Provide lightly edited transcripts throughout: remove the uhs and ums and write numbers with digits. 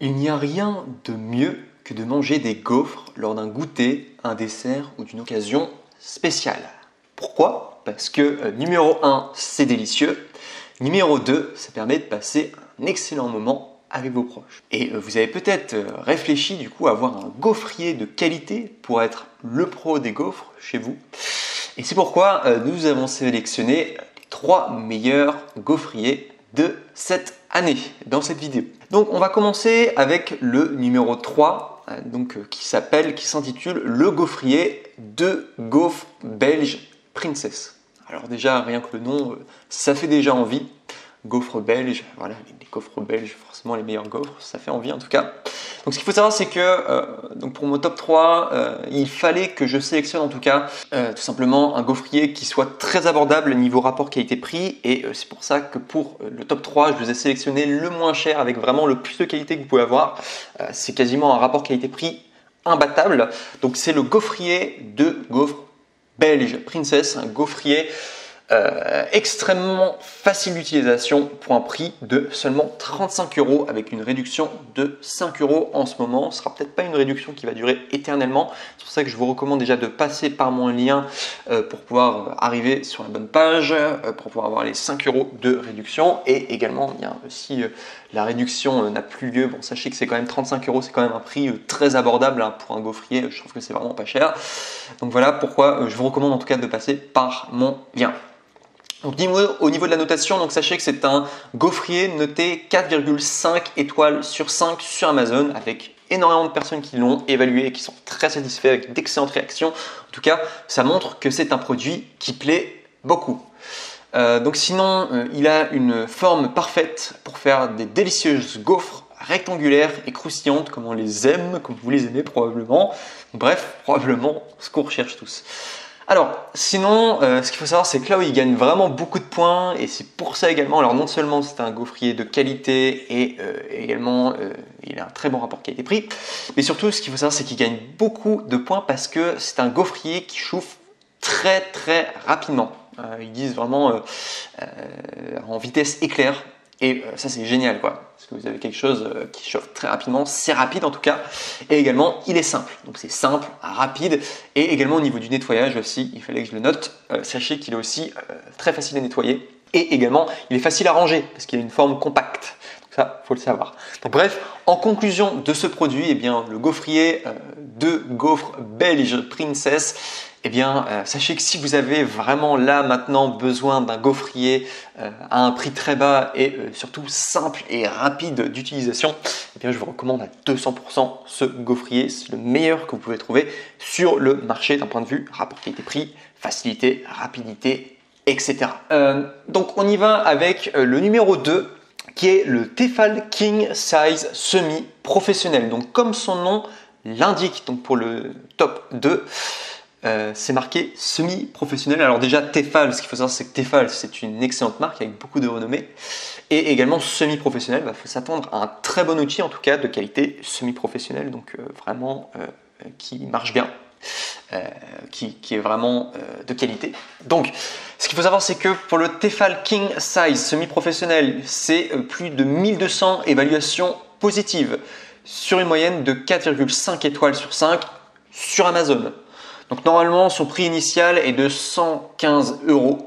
Il n'y a rien de mieux que de manger des gaufres lors d'un goûter, un dessert ou d'une occasion spéciale. Pourquoi? Parce que numéro 1, c'est délicieux. Numéro 2, ça permet de passer un excellent moment avec vos proches. Et vous avez peut-être réfléchi du coup à avoir un gaufrier de qualité pour être le pro des gaufres chez vous. Et c'est pourquoi nous avons sélectionné les 3 meilleurs gaufriers de cette année dans cette vidéo. Donc on va commencer avec le numéro 3 qui s'intitule le gaufrier de gaufres belges Princess. Alors déjà rien que le nom ça fait déjà envie. Gaufres belges, voilà, les gaufres belges, forcément les meilleurs gaufres, ça fait envie en tout cas. Donc ce qu'il faut savoir c'est que pour mon top 3, il fallait que je sélectionne en tout cas tout simplement un gaufrier qui soit très abordable niveau rapport qualité-prix et c'est pour ça que pour le top 3, je vous ai sélectionné le moins cher avec vraiment le plus de qualité que vous pouvez avoir. C'est quasiment un rapport qualité-prix imbattable. Donc c'est le gaufrier de gaufres belge Princess, un gaufrier extrêmement facile d'utilisation pour un prix de seulement 35 € avec une réduction de 5 € en ce moment. Ce sera peut-être pas une réduction qui va durer éternellement. C'est pour ça que je vous recommande déjà de passer par mon lien pour pouvoir arriver sur la bonne page, pour pouvoir avoir les 5 € de réduction. Et également, bien, si la réduction n'a plus lieu, bon, sachez que c'est quand même 35 €, c'est quand même un prix très abordable pour un gaufrier. Je trouve que c'est vraiment pas cher. Donc voilà pourquoi je vous recommande en tout cas de passer par mon lien. Donc, au niveau de la notation, donc sachez que c'est un gaufrier noté 4,5 étoiles sur 5 sur Amazon avec énormément de personnes qui l'ont évalué et qui sont très satisfaits avec d'excellentes réactions. En tout cas, ça montre que c'est un produit qui plaît beaucoup. Donc sinon, il a une forme parfaite pour faire des délicieuses gaufres rectangulaires et croustillantes comme on les aime, comme vous les aimez probablement. Bref, probablement ce qu'on recherche tous. Alors, sinon, ce qu'il faut savoir, c'est que là où il gagne vraiment beaucoup de points, et c'est pour ça également, alors non seulement c'est un gaufrier de qualité, et également il a un très bon rapport qualité-prix, mais surtout ce qu'il faut savoir, c'est qu'il gagne beaucoup de points parce que c'est un gaufrier qui chauffe très très rapidement. Ils disent vraiment en vitesse éclair. Et ça c'est génial quoi, parce que vous avez quelque chose qui chauffe très rapidement, c'est rapide en tout cas, et également il est simple, donc c'est simple, rapide, et également au niveau du nettoyage aussi, il fallait que je le note, sachez qu'il est aussi très facile à nettoyer, et également il est facile à ranger, parce qu'il a une forme compacte, donc ça il faut le savoir. Donc bref, en conclusion de ce produit, eh bien, le gaufrier de gaufres belge Princess, eh bien, sachez que si vous avez vraiment là maintenant besoin d'un gaufrier à un prix très bas et surtout simple et rapide d'utilisation, eh bien, je vous recommande à 200% ce gaufrier. C'est le meilleur que vous pouvez trouver sur le marché d'un point de vue rapport qualité-prix, facilité, rapidité, etc. Donc, on y va avec le numéro 2 qui est le Tefal King Size Semi Professionnel. Donc, comme son nom l'indique, donc pour le top 2, c'est marqué semi-professionnel. Alors déjà Tefal, ce qu'il faut savoir c'est que Tefal c'est une excellente marque avec beaucoup de renommée et également semi-professionnel, il faut s'attendre à un très bon outil en tout cas de qualité semi-professionnel, donc vraiment qui marche bien, qui est vraiment de qualité. Donc ce qu'il faut savoir c'est que pour le Tefal King Size semi-professionnel c'est plus de 1200 évaluations positives sur une moyenne de 4,5 étoiles sur 5 sur Amazon. Donc normalement son prix initial est de 115 €,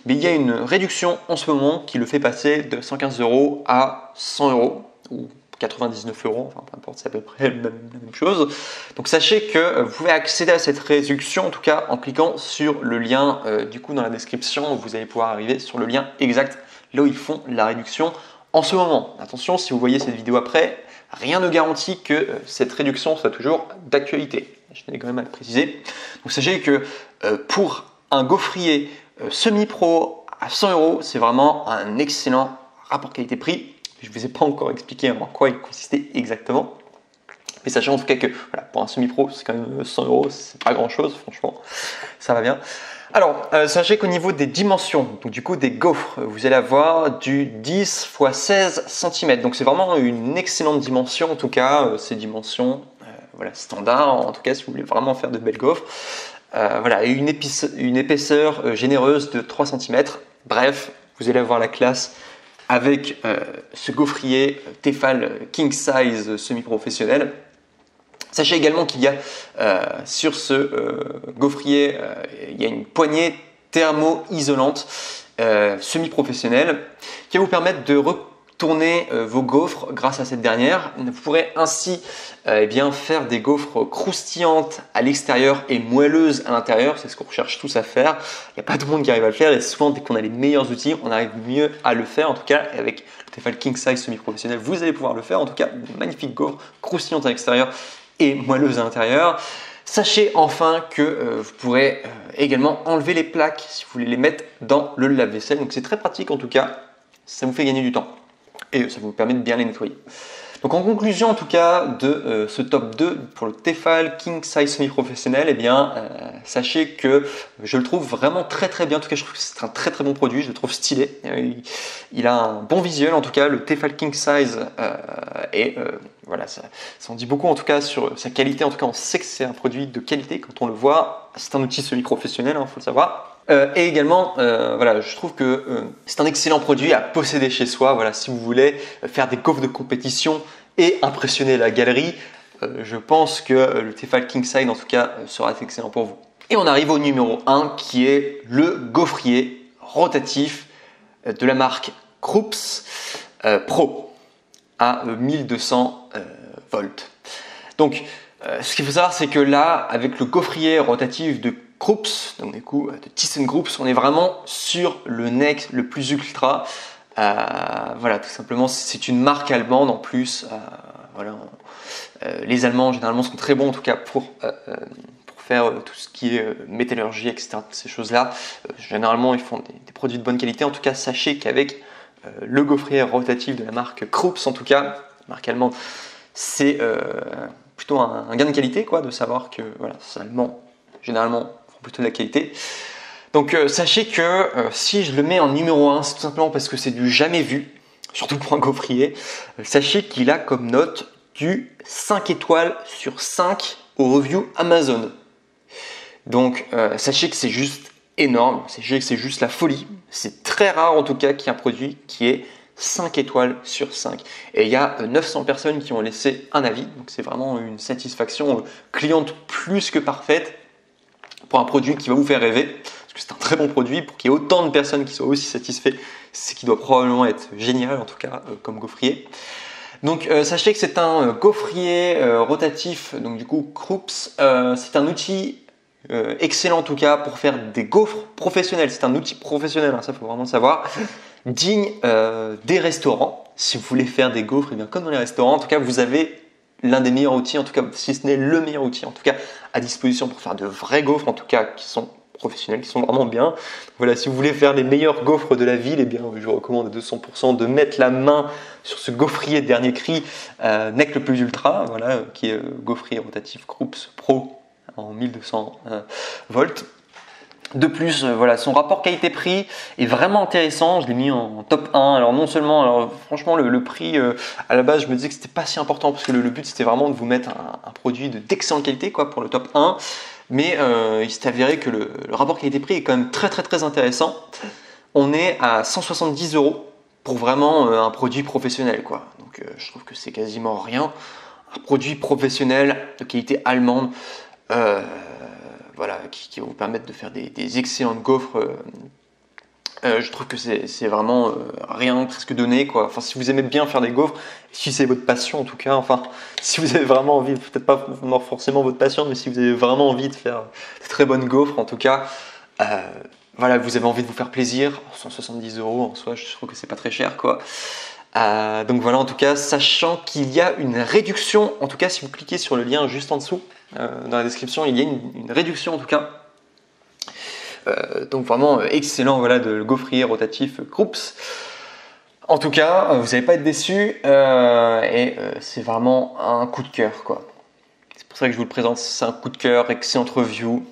mais il y a une réduction en ce moment qui le fait passer de 115 € à 100 € ou 99 €, enfin peu importe, c'est à peu près la même chose. Donc sachez que vous pouvez accéder à cette réduction en tout cas en cliquant sur le lien du coup dans la description, vous allez pouvoir arriver sur le lien exact là où ils font la réduction en ce moment. Attention, si vous voyez cette vidéo après, rien ne garantit que cette réduction soit toujours d'actualité. Je tenais quand même à le préciser. Donc sachez que pour un gaufrier semi-pro à 100 €, c'est vraiment un excellent rapport qualité-prix. Je ne vous ai pas encore expliqué en quoi il consistait exactement. Mais sachez en tout cas que voilà, pour un semi-pro, c'est quand même 100 €, c'est pas grand-chose, franchement, ça va bien. Alors, sachez qu'au niveau des dimensions, donc du coup des gaufres, vous allez avoir du 10 x 16 cm. Donc c'est vraiment une excellente dimension, en tout cas, ces dimensions voilà, standard, en tout cas si vous voulez vraiment faire de belles gaufres. Voilà, et une épaisseur généreuse de 3 cm. Bref, vous allez avoir la classe avec ce gaufrier Tefal King Size semi-professionnel. Sachez également qu'il y a sur ce gaufrier, il y a une poignée thermo-isolante semi-professionnelle qui va vous permettre de retourner vos gaufres grâce à cette dernière. Vous pourrez ainsi faire des gaufres croustillantes à l'extérieur et moelleuses à l'intérieur. C'est ce qu'on recherche tous à faire. Il n'y a pas tout le monde qui arrive à le faire et souvent dès qu'on a les meilleurs outils, on arrive mieux à le faire. En tout cas, avec le Tefal King Size semi-professionnel, vous allez pouvoir le faire. En tout cas, de magnifiques gaufres croustillantes à l'extérieur et moelleuses à l'intérieur. Sachez enfin que vous pourrez également enlever les plaques si vous voulez les mettre dans le lave-vaisselle. Donc c'est très pratique en tout cas, ça vous fait gagner du temps et ça vous permet de bien les nettoyer. Donc en conclusion en tout cas de ce top 2 pour le Tefal King Size semi-professionnel, sachez que je le trouve vraiment très très bien. En tout cas je trouve que c'est un très très bon produit, je le trouve stylé. Il a un bon visuel en tout cas, le Tefal King Size voilà, ça en dit beaucoup en tout cas sur sa qualité. En tout cas on sait que c'est un produit de qualité quand on le voit. C'est un outil semi-professionnel, faut le savoir. Et également, voilà, je trouve que c'est un excellent produit à posséder chez soi. Voilà, si vous voulez faire des gaufres de compétition et impressionner la galerie, je pense que le Tefal King Size en tout cas sera excellent pour vous. Et on arrive au numéro 1 qui est le gaufrier rotatif de la marque Krups Pro à 1200 volts. Donc, ce qu'il faut savoir, c'est que là, avec le gaufrier rotatif de Krups, donc du coup de ThyssenKrupp, on est vraiment sur le next, le plus ultra. Voilà, tout simplement, c'est une marque allemande en plus. Voilà, les Allemands généralement sont très bons en tout cas pour faire tout ce qui est métallurgie, etc. Ces choses-là. Généralement, ils font des produits de bonne qualité. En tout cas, sachez qu'avec le gaufrier rotatif de la marque Krups, en tout cas, marque allemande, c'est plutôt un gain de qualité, quoi, de savoir que voilà, c'est allemand, généralement font plutôt de la qualité. Donc sachez que si je le mets en numéro 1, c'est tout simplement parce que c'est du jamais vu, surtout pour un gaufrier. Sachez qu'il a comme note du 5 étoiles sur 5 au review Amazon. Donc sachez que c'est juste énorme, sachez que c'est juste la folie. C'est très rare en tout cas qu'il y ait un produit qui est 5 étoiles sur 5. Et il y a 900 personnes qui ont laissé un avis. Donc c'est vraiment une satisfaction cliente plus que parfaite pour un produit qui va vous faire rêver. Parce que c'est un très bon produit. Pour qu'il y ait autant de personnes qui soient aussi satisfaits, c'est qu'il doit probablement être génial en tout cas comme gaufrier. Donc sachez que c'est un gaufrier rotatif, donc du coup Krups, c'est un outil excellent en tout cas pour faire des gaufres professionnelles. C'est un outil professionnel, ça faut vraiment le savoir, digne des restaurants. Si vous voulez faire des gaufres, et bien comme dans les restaurants, en tout cas vous avez l'un des meilleurs outils, en tout cas si ce n'est le meilleur outil en tout cas à disposition pour faire de vraies gaufres, en tout cas qui sont professionnels, qui sont vraiment bien. Voilà, si vous voulez faire les meilleures gaufres de la ville, bien, je vous recommande à 200% de mettre la main sur ce gaufrier dernier cri NEC le plus ultra, voilà, qui est gaufrier rotatif Krups Pro en 1200 volts. De plus, voilà, son rapport qualité-prix est vraiment intéressant. Je l'ai mis en top 1. Alors non seulement, alors franchement, le prix, à la base, je me disais que c'était pas si important parce que le but c'était vraiment de vous mettre un produit d'excellente qualité, quoi, pour le top 1. Mais il s'est avéré que le rapport qualité-prix est quand même très très très intéressant. On est à 170 € pour vraiment un produit professionnel, quoi. Donc je trouve que c'est quasiment rien. Un produit professionnel de qualité allemande. Voilà, qui va vous permettre de faire des excellentes gaufres. Je trouve que c'est vraiment rien presque donné, quoi. Enfin, si vous aimez bien faire des gaufres, si c'est votre passion en tout cas, enfin, si vous avez vraiment envie, peut-être pas forcément votre passion, mais si vous avez vraiment envie de faire de très bonnes gaufres en tout cas, voilà, vous avez envie de vous faire plaisir, 170 € en soi, je trouve que c'est pas très cher, quoi. Donc voilà, en tout cas, sachant qu'il y a une réduction, en tout cas si vous cliquez sur le lien juste en dessous, dans la description, il y a une réduction en tout cas. Donc vraiment excellent, voilà, de gaufrier rotatif Krups. En tout cas, vous n'allez pas être déçus c'est vraiment un coup de cœur, quoi. C'est pour ça que je vous le présente, c'est un coup de cœur, excellente review.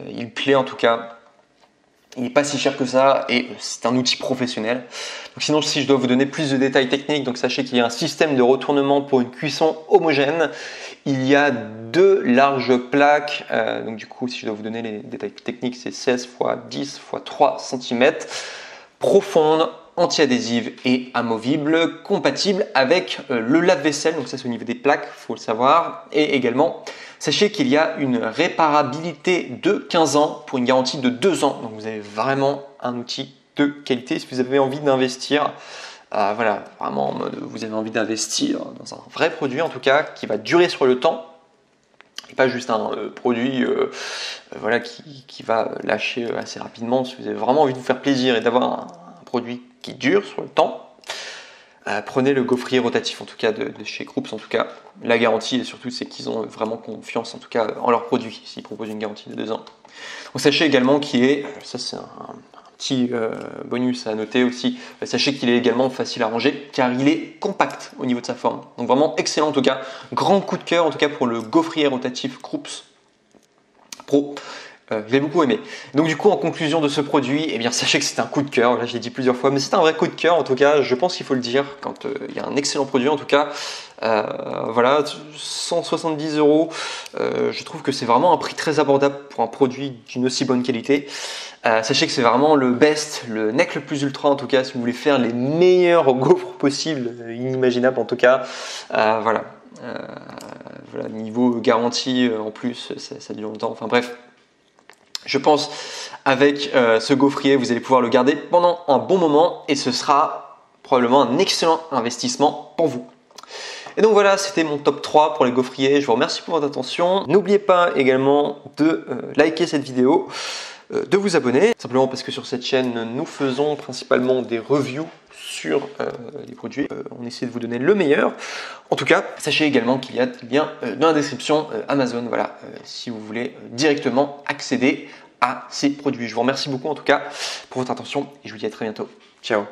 Il plaît en tout cas. Il n'est pas si cher que ça et c'est un outil professionnel. Donc sinon, si je dois vous donner plus de détails techniques, donc sachez qu'il y a un système de retournement pour une cuisson homogène. Il y a 2 larges plaques. Donc du coup, si je dois vous donner les détails techniques, c'est 16 x 10 x 3 cm. Profonde anti-adhésive et amovible, compatible avec le lave-vaisselle, donc ça c'est au niveau des plaques, il faut le savoir, et également sachez qu'il y a une réparabilité de 15 ans pour une garantie de 2 ans, donc vous avez vraiment un outil de qualité si vous avez envie d'investir. Voilà, vraiment en mode vous avez envie d'investir dans un vrai produit en tout cas qui va durer sur le temps et pas juste un produit voilà, qui va lâcher assez rapidement. Si vous avez vraiment envie de vous faire plaisir et d'avoir un produit qui dure sur le temps, prenez le gaufrier rotatif en tout cas de chez Krups. En tout cas, la garantie et surtout c'est qu'ils ont vraiment confiance en tout cas en leurs produits s'ils proposent une garantie de 2 ans. Donc sachez également qu'il est, ça c'est un petit bonus à noter aussi, sachez qu'il est également facile à ranger car il est compact au niveau de sa forme. Donc vraiment excellent en tout cas, grand coup de cœur en tout cas pour le gaufrier rotatif Krups Pro. Je l'ai beaucoup aimé. Donc du coup en conclusion de ce produit, eh bien sachez que c'est un coup de cœur, là je l'ai dit plusieurs fois, mais c'est un vrai coup de cœur en tout cas, je pense qu'il faut le dire quand il y a un excellent produit en tout cas. Voilà, 170 €, je trouve que c'est vraiment un prix très abordable pour un produit d'une aussi bonne qualité. Sachez que c'est vraiment le best, le nec le plus ultra en tout cas, si vous voulez faire les meilleurs gaufres possibles, inimaginables en tout cas. Voilà, niveau garantie en plus, ça dure longtemps, enfin bref. Je pense avec ce gaufrier, vous allez pouvoir le garder pendant un bon moment et ce sera probablement un excellent investissement pour vous. Et donc voilà, c'était mon top 3 pour les gaufriers. Je vous remercie pour votre attention. N'oubliez pas également de liker cette vidéo, de vous abonner, simplement parce que sur cette chaîne, nous faisons principalement des reviews sur les produits. On essaie de vous donner le meilleur. En tout cas, sachez également qu'il y a des liens dans la description Amazon, voilà, si vous voulez directement accéder à ces produits. Je vous remercie beaucoup en tout cas pour votre attention et je vous dis à très bientôt. Ciao.